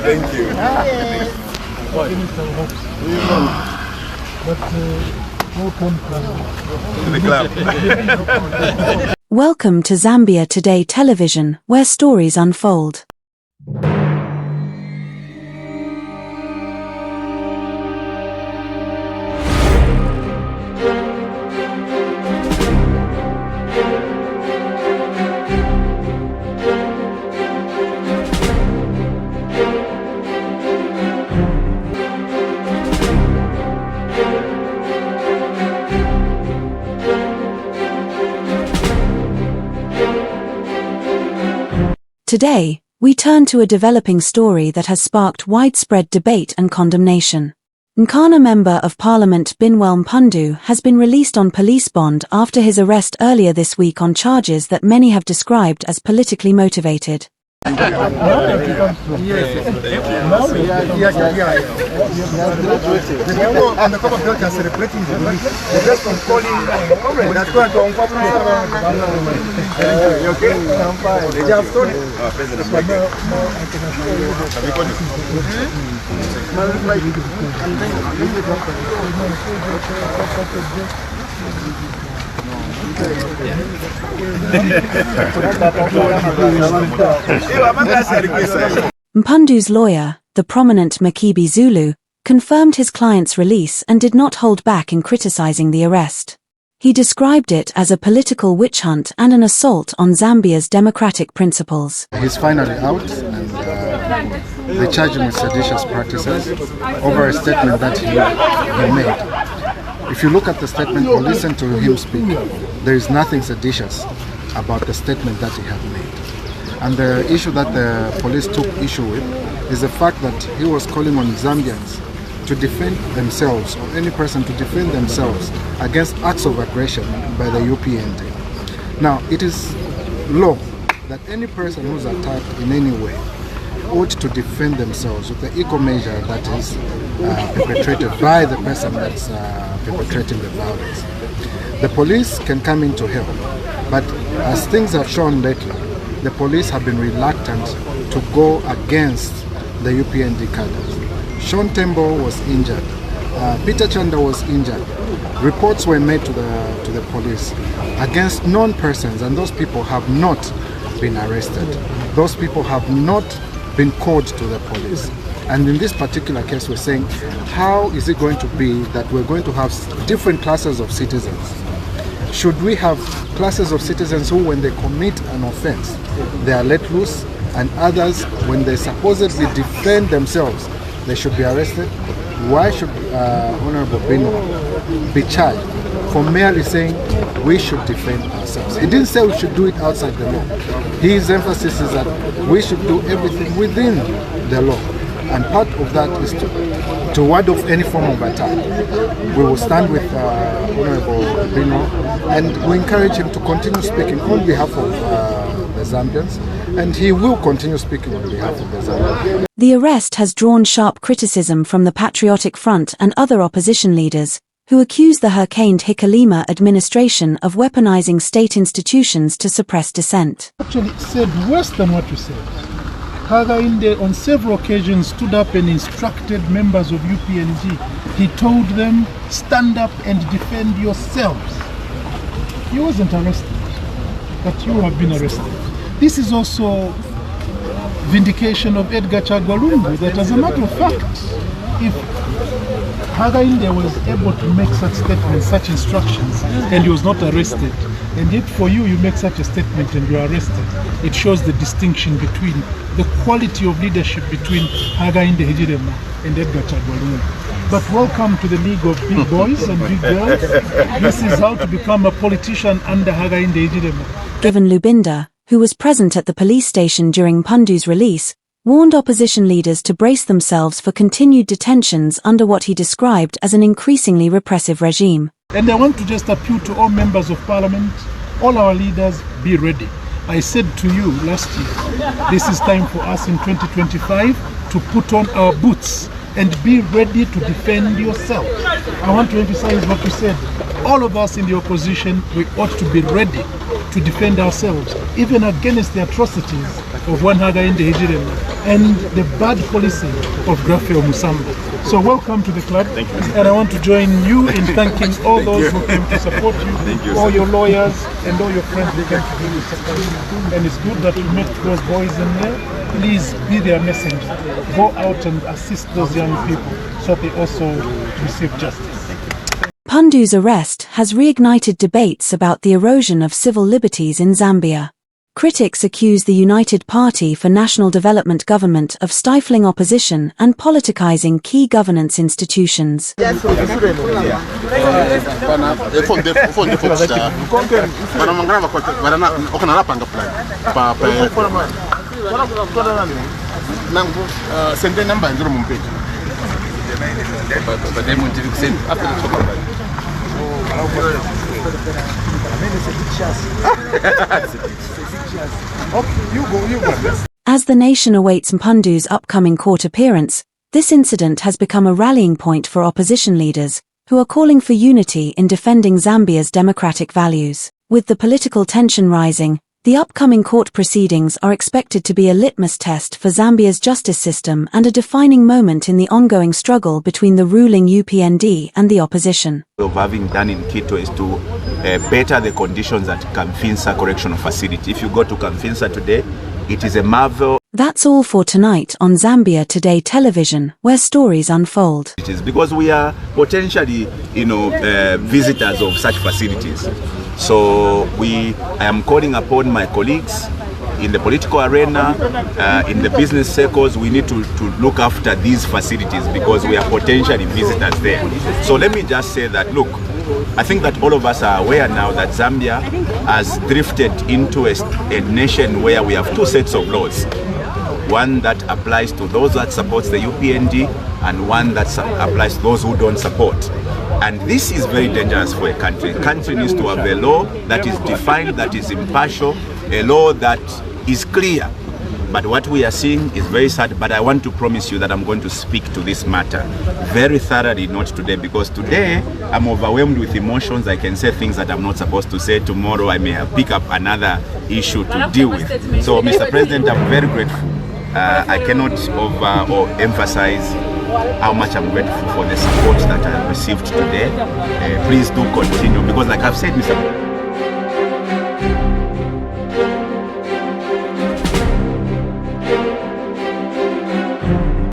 Thank you. Welcome to Zambia Today Television, where stories unfold. Today, we turn to a developing story that has sparked widespread debate and condemnation. Nkana Member of Parliament Binwell Mpundu has been released on police bond after his arrest earlier this week on charges that many have described as politically motivated. Mpundu's lawyer, the prominent Makebi Zulu, confirmed his client's release and did not hold back in criticizing the arrest. He described it as a political witch hunt and an assault on Zambia's democratic principles. He's finally out, and they charge him with seditious practices over a statement that he made. If you look at the statement or listen to him speak, there is nothing seditious about the statement that he had made. And the issue that the police took issue with is the fact that he was calling on Zambians to defend themselves, or any person to defend themselves against acts of aggression by the UPND. Now, it is law that any person who's attacked in any way ought to defend themselves with the equal measure that is perpetrated by the person that's perpetrating the violence. The police can come into help, but as things have shown lately, the police have been reluctant to go against the UPND cadres. Sean Tembo was injured. Peter Chanda was injured. Reports were made to the police against known persons, and those people have not been arrested. Those people have not been called to the police. And in this particular case, we're saying, how is it going to be that we're going to have different classes of citizens? Should we have classes of citizens who, when they commit an offense, they are let loose, and others, when they supposedly defend themselves, they should be arrested? Why should Honorable Binwell be charged for merely saying we should defend ourselves? He didn't say we should do it outside the law. His emphasis is that we should do everything within the law. And part of that is to ward off any form of attack. We will stand with Honorable Binwell, and we encourage him to continue speaking on behalf of the Zambians, and he will continue speaking on behalf of the Zambians. The arrest has drawn sharp criticism from the Patriotic Front and other opposition leaders, who accuse the Hakainde Hichilema administration of weaponizing state institutions to suppress dissent. Actually said worse than what you said. Hakainde on several occasions stood up and instructed members of UPNG. He told them, stand up and defend yourselves. He wasn't arrested, but you have been arrested. This is also vindication of Edgar Chagwalungu, that as a matter of fact, if Hakainde was able to make such statements, such instructions, and he was not arrested, and yet for you, you make such a statement and you are arrested, it shows the distinction between the quality of leadership between Hakainde Hichilema and Edgar Chagwalungu. But welcome to the league of big boys and big girls. This is how to become a politician under Hakainde Hichilema. Given Lubinda, who was present at the police station during Mpundu's release, warned opposition leaders to brace themselves for continued detentions under what he described as an increasingly repressive regime. And I want to just appeal to all members of parliament, all our leaders, be ready. I said to you last year, this is time for us in 2025 to put on our boots and be ready to defend yourself. I want to emphasize what you said. All of us in the opposition, we ought to be ready to defend ourselves, even against the atrocities of one Hakainde Hichilema and the bad policy of Grafio Musamba. So welcome to the club. Thank you. And I want to join you in thanking all those who came to support you, all your lawyers and all your friends who came to support you. And it's good that you met those boys in there. Please be their messenger. Go out and assist those young people so they also receive justice. Mpundu's arrest has reignited debates about the erosion of civil liberties in Zambia. Critics accuse the United Party for National Development government of stifling opposition and politicizing key governance institutions. As the nation awaits Mpundu's upcoming court appearance, this incident has become a rallying point for opposition leaders, who are calling for unity in defending Zambia's democratic values. With the political tension rising, the upcoming court proceedings are expected to be a litmus test for Zambia's justice system and a defining moment in the ongoing struggle between the ruling UPND and the opposition. Of having done in Quito is to better the conditions at Kamfinsa Correctional Facility. If you go to Kamfinsa today, it is a marvel. That's all for tonight on Zambia Today Television, where stories unfold. It is because we are potentially, visitors of such facilities. So I am calling upon my colleagues in the political arena, in the business circles. We need to look after these facilities because we are potentially visitors there. So let me just say that, look, I think that all of us are aware now that Zambia has drifted into a nation where we have two sets of laws. One that applies to those that support the UPND and one that applies to those who don't support. And this is very dangerous for a country. A country needs to have a law that is defined, that is impartial, a law that is clear. But what we are seeing is very sad, but I want to promise you that I'm going to speak to this matter very thoroughly, not today, because today I'm overwhelmed with emotions. I can say things that I'm not supposed to say. Tomorrow I may pick up another issue to deal with. So, Mr. President, I'm very grateful. I cannot emphasize how much I'm grateful for the support that I received today. Please do continue, because like I've said, Mr.